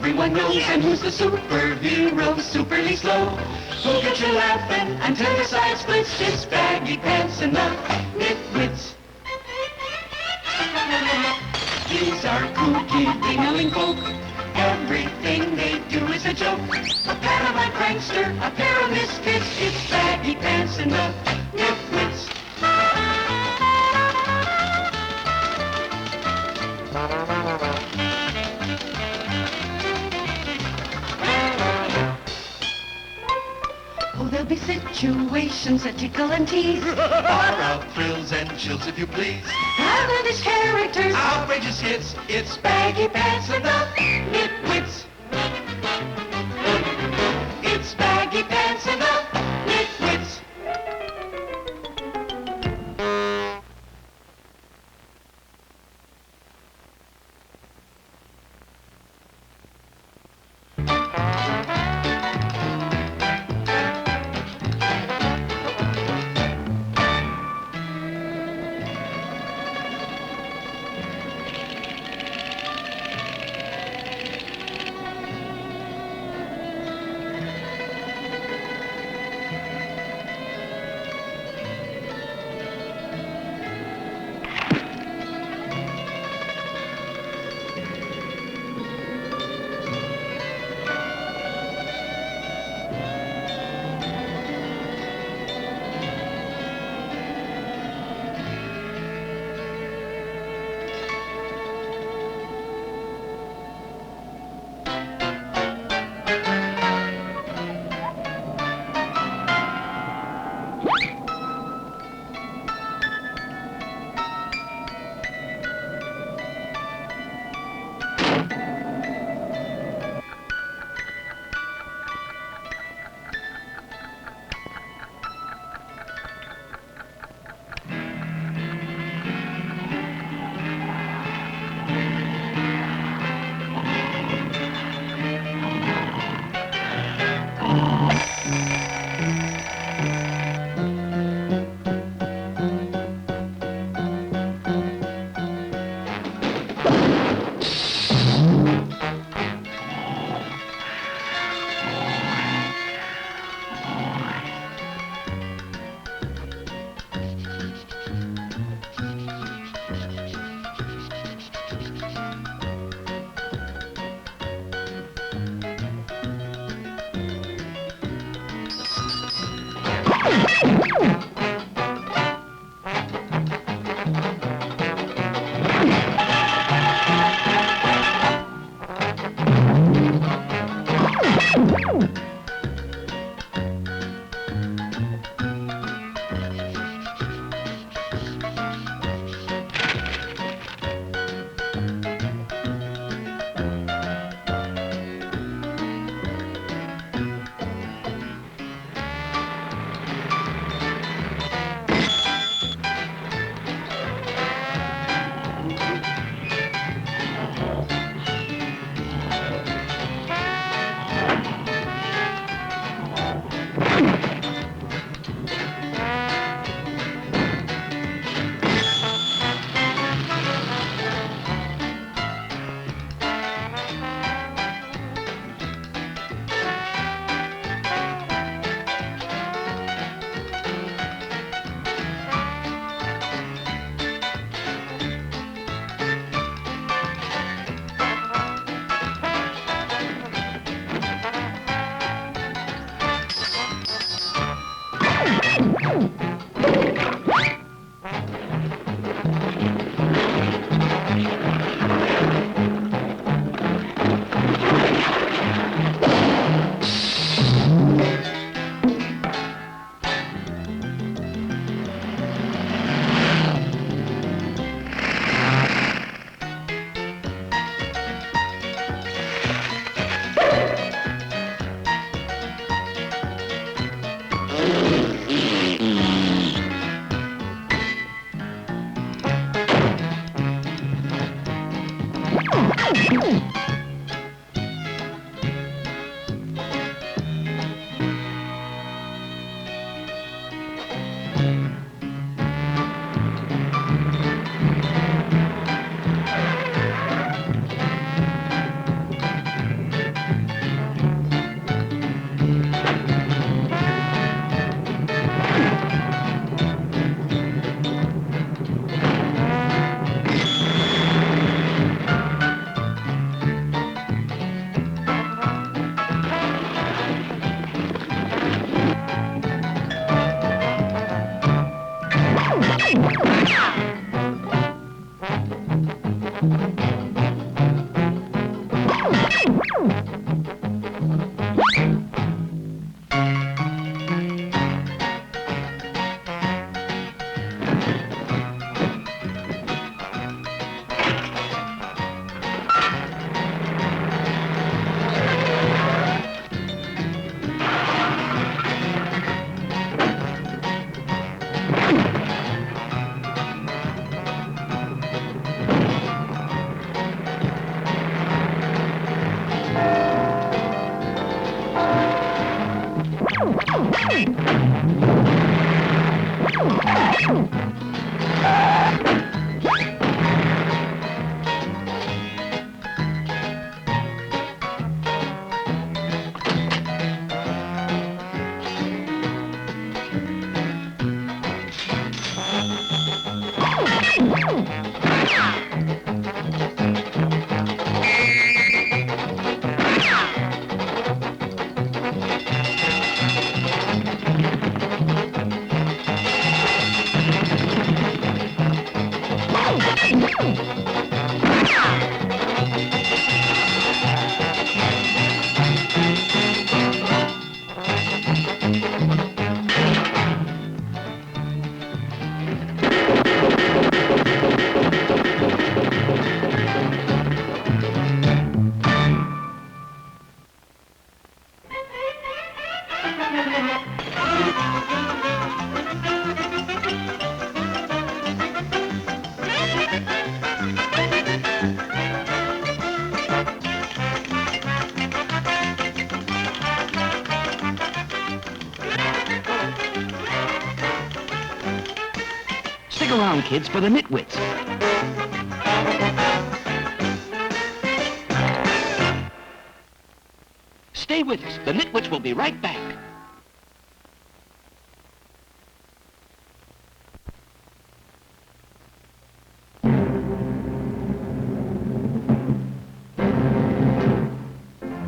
everyone knows. And who's the superhero, superly slow? Who'll get you laughing until your side splits? It's Baggy Pants and the Nitwits. These are kooky, ring-a-ling folk. Everything they do is a joke. A pantomime prankster, a pair of misfits. It's Baggy Pants and the Nitwits. Oh, there'll be situations that tickle and tease. Far out thrills and chills, if you please. Outlandish characters, outrageous hits. It's Baggy Pants and the Nitwits. It's Baggy Pants and the Nitwits. Stick around, kids, for the Nitwits. Stay with us. The Nitwits will be right back.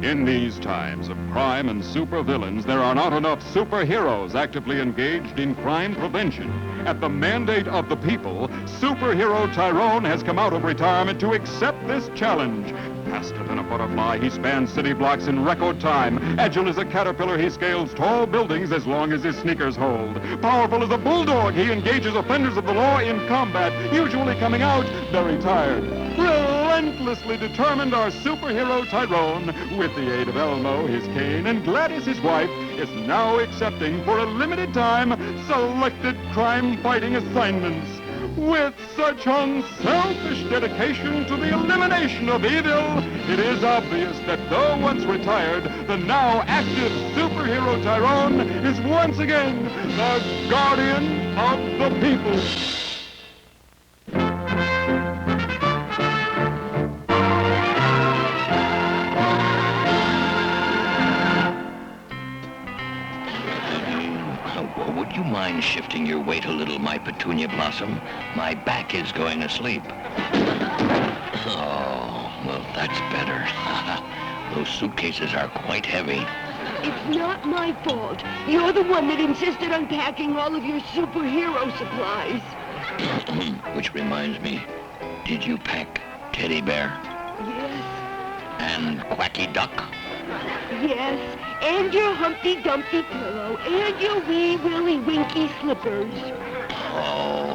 In these times of crime and supervillains, there are not enough superheroes actively engaged in crime prevention. At the mandate of the people, superhero Tyrone has come out of retirement to accept this challenge. Faster than a butterfly, he spans city blocks in record time. Agile as a caterpillar, he scales tall buildings as long as his sneakers hold. Powerful as a bulldog, he engages offenders of the law in combat, usually coming out very tired. Relentlessly determined, our superhero Tyrone, with the aid of Elmo, his cane, and Gladys, his wife, is now accepting for a limited time selected crime-fighting assignments. With such unselfish dedication to the elimination of evil, it is obvious that though once retired, the now active superhero Tyrone is once again the guardian of the people. Would you mind shifting your weight a little, my petunia blossom? My back is going asleep. Oh, well, that's better. Those suitcases are quite heavy. It's not my fault. You're the one that insisted on packing all of your superhero supplies. Which reminds me, did you pack Teddy Bear? Yes. And Quacky Duck? Yes. And your Humpty Dumpty pillow. And your wee Willy Winky slippers. Oh,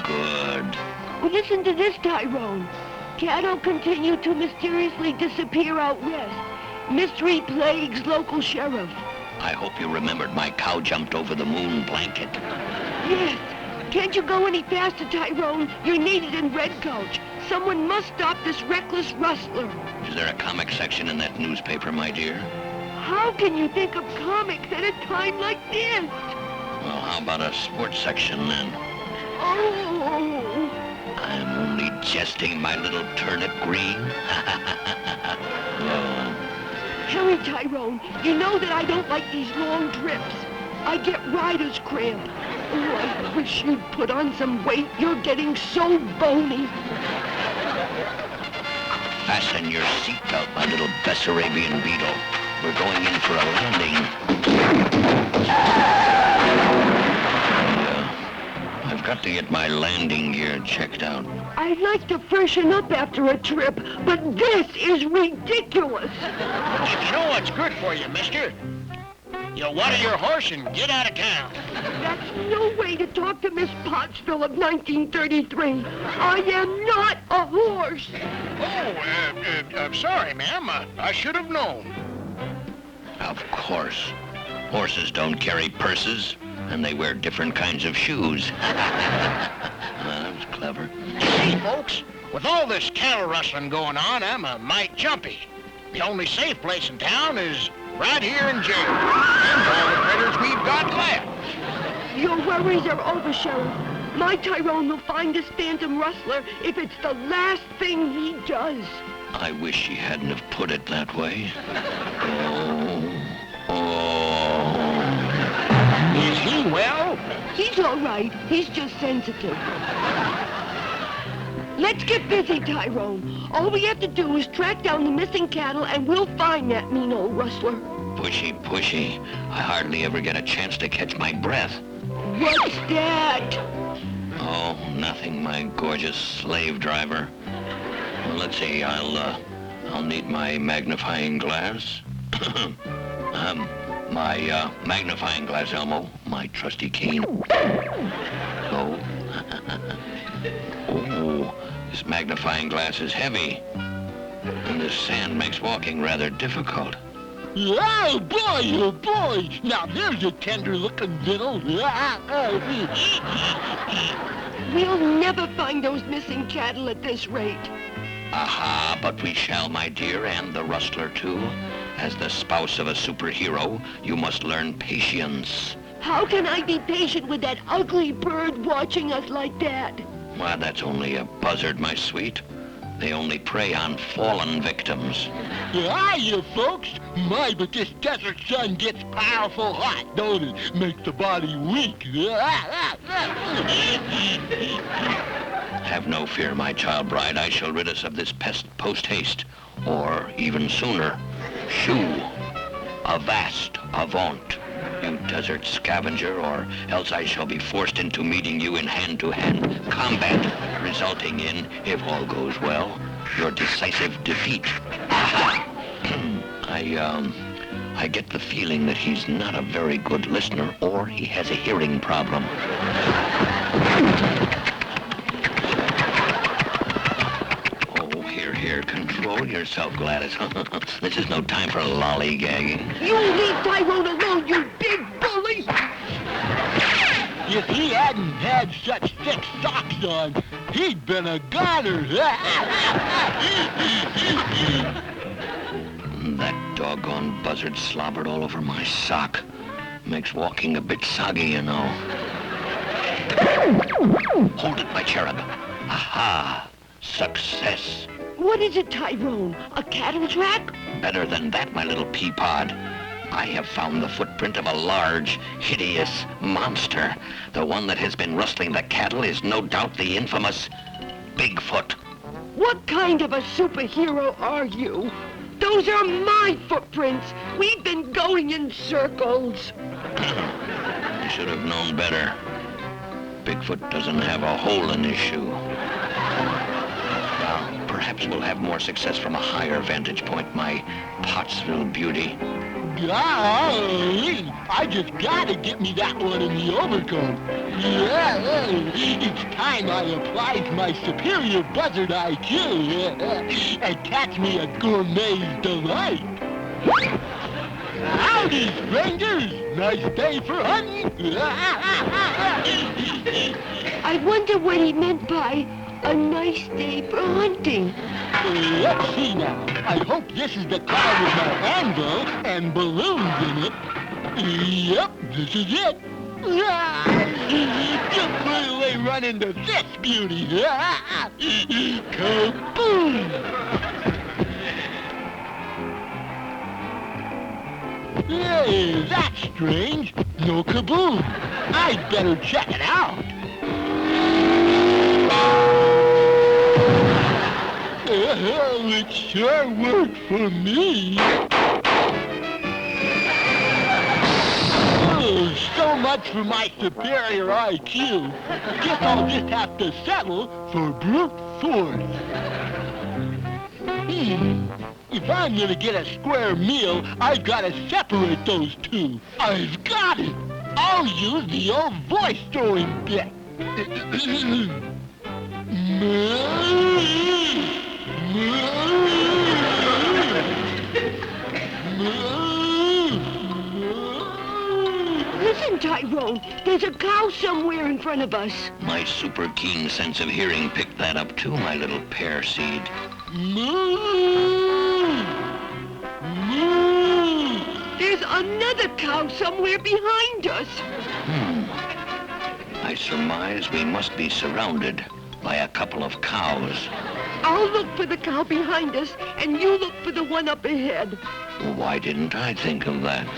good. Well, listen to this, Tyrone. Cattle continue to mysteriously disappear out west. Mystery plagues local sheriff. I hope you remembered my cow jumped over the moon blanket. Yes. Can't you go any faster, Tyrone? You're needed in Red Gulch. Someone must stop this reckless rustler. Is there a comic section in that newspaper, my dear? How can you think of comics at a time like this? Well, how about a sports section, then? Oh. I'm only jesting, my little turnip green. Hurry, Tyrone. You know that I don't like these long trips. I get rider's cramp. Oh, I wish you'd put on some weight. You're getting so bony. Fasten your seatbelt, my little Bessarabian beetle. We're going in for a landing. I've got to get my landing gear checked out. I'd like to freshen up after a trip, but this is ridiculous. You know what's good for you, mister? You'll water your horse and get out of town. That's no way to talk to Miss Pottsville of 1933. I am not a horse. I'm sorry, ma'am. I should have known. Of course. Horses don't carry purses, and they wear different kinds of shoes. That was clever. See, folks, with all this cattle rustling going on, I'm a mite jumpy. The only safe place in town is right here in jail. And all the critters we've got left. Your worries are over, Sheriff. My Tyrone will find this phantom rustler if it's the last thing he does. I wish she hadn't have put it that way. Is he well? He's all right. He's just sensitive. Let's get busy, Tyrone. All we have to do is track down the missing cattle and we'll find that mean old rustler. Pushy. I hardly ever get a chance to catch my breath. What's that? Oh, nothing, my gorgeous slave driver. Well, let's see, I'll need my magnifying glass. My magnifying glass, Elmo. My trusty cane. Oh. Oh, this magnifying glass is heavy. And this sand makes walking rather difficult. Oh, boy. Now there's a tender-looking victual. We'll never find those missing cattle at this rate. Aha, but we shall, my dear, and the rustler, too. As the spouse of a superhero, you must learn patience. How can I be patient with that ugly bird watching us like that? Well, that's only a buzzard, my sweet. They only prey on fallen victims. Hiya, folks. My, but this desert sun gets powerful hot, don't it? Makes the body weak. Have no fear, my child bride. I shall rid us of this pest post-haste. Or even sooner. Shoo. Avast. Avaunt. You desert scavenger, or else I shall be forced into meeting you in hand-to-hand combat, resulting in, if all goes well, your decisive defeat. Aha! I get the feeling that he's not a very good listener, or he has a hearing problem. Oh, here, control yourself, Gladys. This is no time for lollygagging. You leave Tyrone alone, you big bully! If he hadn't had such thick socks on, he'd been a goner. That doggone buzzard slobbered all over my sock. Makes walking a bit soggy, you know. Hold it, my cherub. Aha! Success. What is it, Tyrone? A cattle track? Better than that, my little pea pod. I have found the footprint of a large, hideous monster. The one that has been rustling the cattle is no doubt the infamous Bigfoot. What kind of a superhero are you? Those are my footprints. We've been going in circles. You should have known better. Bigfoot doesn't have a hole in his shoe. Well, perhaps we'll have more success from a higher vantage point, my Pottsville beauty. Golly, I just gotta get me that one in the overcoat. Yeah, it's time I applied my superior buzzard IQ and catch me a gourmet's delight. Howdy, strangers! Nice day for hunting. I wonder what he meant by a nice day for hunting. Let's see now. I hope this is the car with my anvil and balloons in it. Yep, this is it. Just put away run into this beauty. Kaboom! Hey, that's strange. No kaboom. I'd better check it out. It sure worked for me. Oh, so much for my superior IQ. Guess I'll just have to settle for brute force. If I'm gonna get a square meal, I've gotta separate those two. I've got it. I'll use the old voice throwing bit. Listen, Tyrone, there's a cow somewhere in front of us. My super keen sense of hearing picked that up too, my little pear seed. There's another cow somewhere behind us. I surmise we must be surrounded by a couple of cows. I'll look for the cow behind us, and you look for the one up ahead. Why didn't I think of that?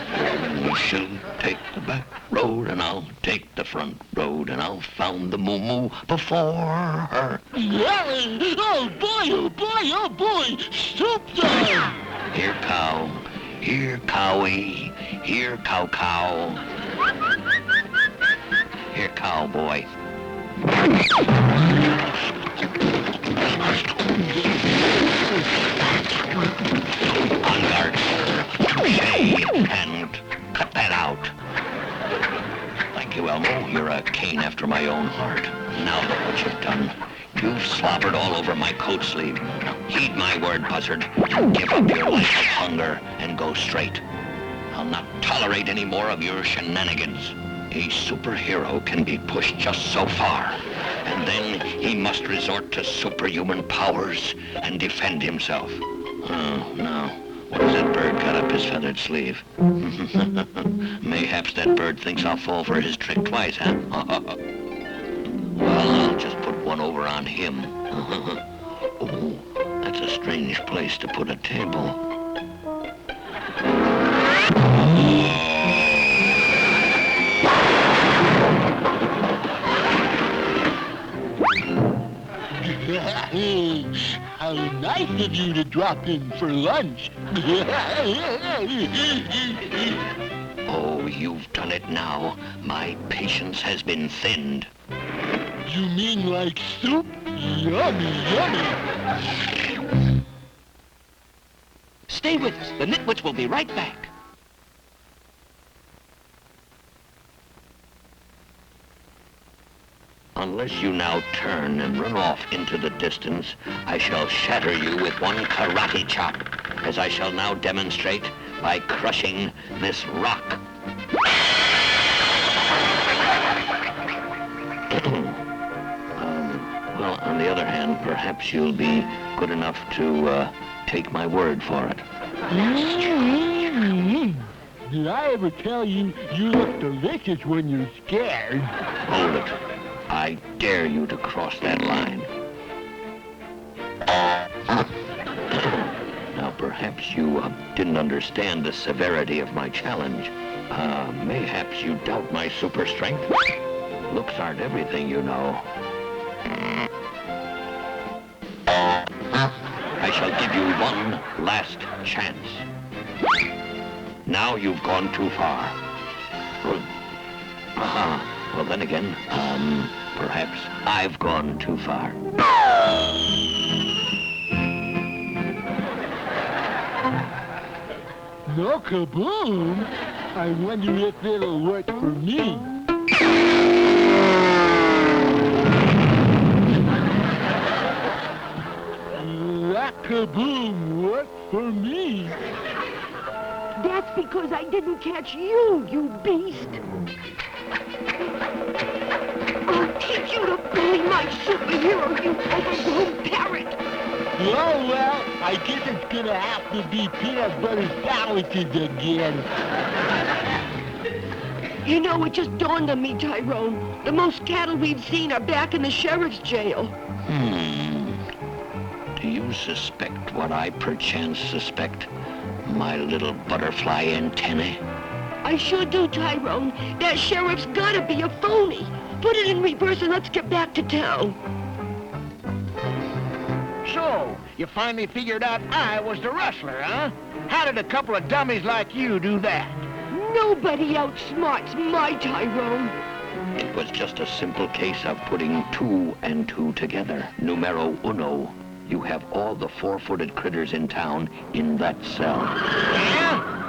She'll take the back road, and I'll take the front road, and I'll found the moo-moo before her. Yelling! Oh boy, oh boy! Soup time! Here, cow. Here, cowie. Here, cow. Here, cowboy. On guard, touche, and cut that out. Thank you, Elmo. You're a cane after my own heart. Now look what you've done. You've slobbered all over my coat sleeve. Now heed my word, Buzzard. Give up your life of hunger and go straight. I'll not tolerate any more of your shenanigans. A superhero can be pushed just so far, and then he must resort to superhuman powers and defend himself. Oh, no. What has that bird got up his feathered sleeve? Mayhaps that bird thinks I'll fall for his trick twice, huh? Well, I'll just put one over on him. Oh, that's a strange place to put a table. How nice of you to drop in for lunch. Oh, you've done it now. My patience has been thinned. You mean like soup? Yummy, yummy. Stay with us. The Nitwits will be right back. Unless you now turn and run off into the distance, I shall shatter you with one karate chop, as I shall now demonstrate by crushing this rock. Well, on the other hand, perhaps you'll be good enough to take my word for it. Did I ever tell you you look delicious when you're scared? Hold it. I dare you to cross that line. Now, perhaps you didn't understand the severity of my challenge. Mayhaps you doubt my super strength. Looks aren't everything, you know. I shall give you one last chance. Now you've gone too far. Well, then again, perhaps I've gone too far. No kaboom? I wonder if it'll work for me. That kaboom worked for me. That's because I didn't catch you, you beast. I'll teach you to bully my superhero, you overgrown parrot. Oh, well, I guess it's gonna have to be peanut butter sandwiches again. You know, it just dawned on me, Tyrone. The most cattle we've seen are back in the sheriff's jail. Do you suspect what I perchance suspect, my little butterfly antennae? I sure do, Tyrone. That sheriff's gotta be a phony. Put it in reverse and let's get back to town. So, you finally figured out I was the rustler, huh? How did a couple of dummies like you do that? Nobody outsmarts my Tyrone. It was just a simple case of putting 2 and 2 together. Numero uno. You have all the 4-footed critters in town in that cell. Yeah?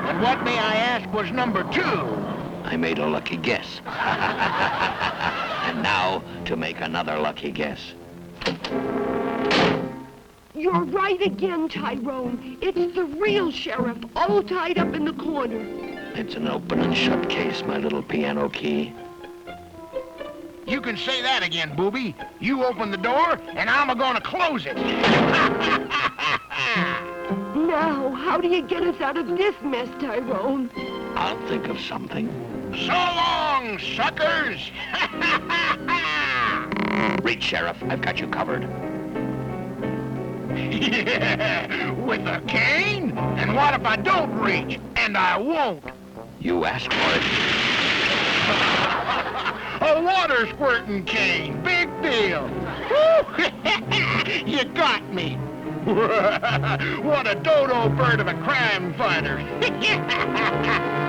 And what, may I ask, was number 2? I made a lucky guess. And now to make another lucky guess. You're right again, Tyrone. It's the real sheriff, all tied up in the corner. It's an open and shut case, my little piano key. You can say that again, booby. You open the door, and I'm gonna close it. Now, how do you get us out of this mess, Tyrone? I'll think of something. So long, suckers! Reach, Sheriff. I've got you covered. Yeah, with a cane? And what if I don't reach? And I won't. You asked for it. A water squirting cane. Big deal. You got me. What a dodo bird of a crime fighter.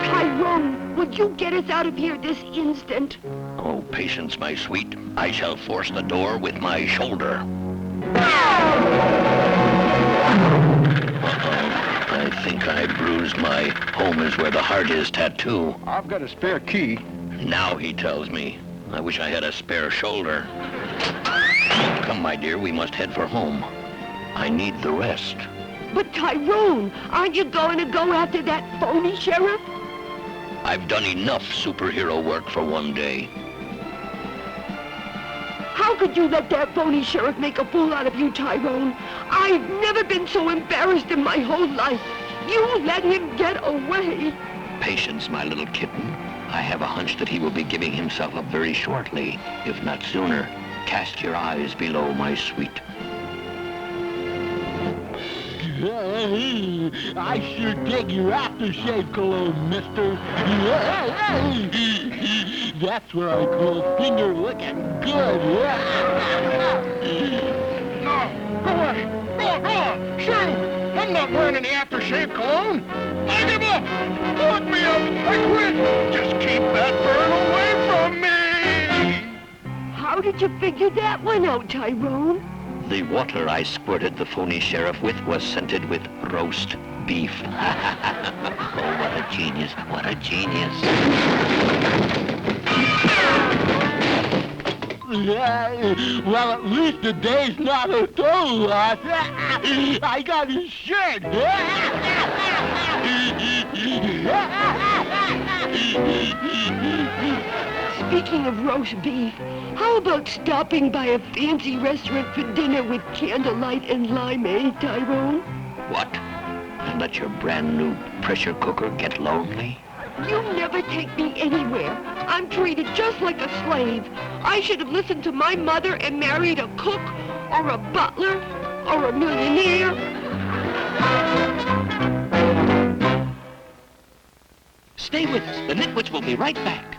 Tyrone, would you get us out of here this instant? Oh, patience, my sweet. I shall force the door with my shoulder. I think I bruised my "home is where the heart is" tattoo. I've got a spare key. Now he tells me. I wish I had a spare shoulder. Come, my dear, we must head for home. I need the rest. But Tyrone, aren't you going to go after that phony sheriff? I've done enough superhero work for one day. How could you let that phony sheriff make a fool out of you, Tyrone? I've never been so embarrassed in my whole life. You let him get away. Patience, my little kitten. I have a hunch that he will be giving himself up very shortly, if not sooner. Cast your eyes below, my sweet. I sure dig your aftershave cologne, mister. That's where I call finger looking good. No, go away. Go on. Shoot. I'm not wearing any aftershave cologne. I give up. Lock me up. I quit. Just keep that bird away from me. How did you figure that one out, Tyrone? The water I squirted the phony sheriff with was scented with roast beef. Oh, what a genius. What a genius. Well, at least the day's not a total loss. I got his shirt. Speaking of roast beef, how about stopping by a fancy restaurant for dinner with candlelight and limeade, Tyrone? What? And let your brand new pressure cooker get lonely? You never take me anywhere. I'm treated just like a slave. I should have listened to my mother and married a cook or a butler or a millionaire. Stay with us. The Nitwits will be right back.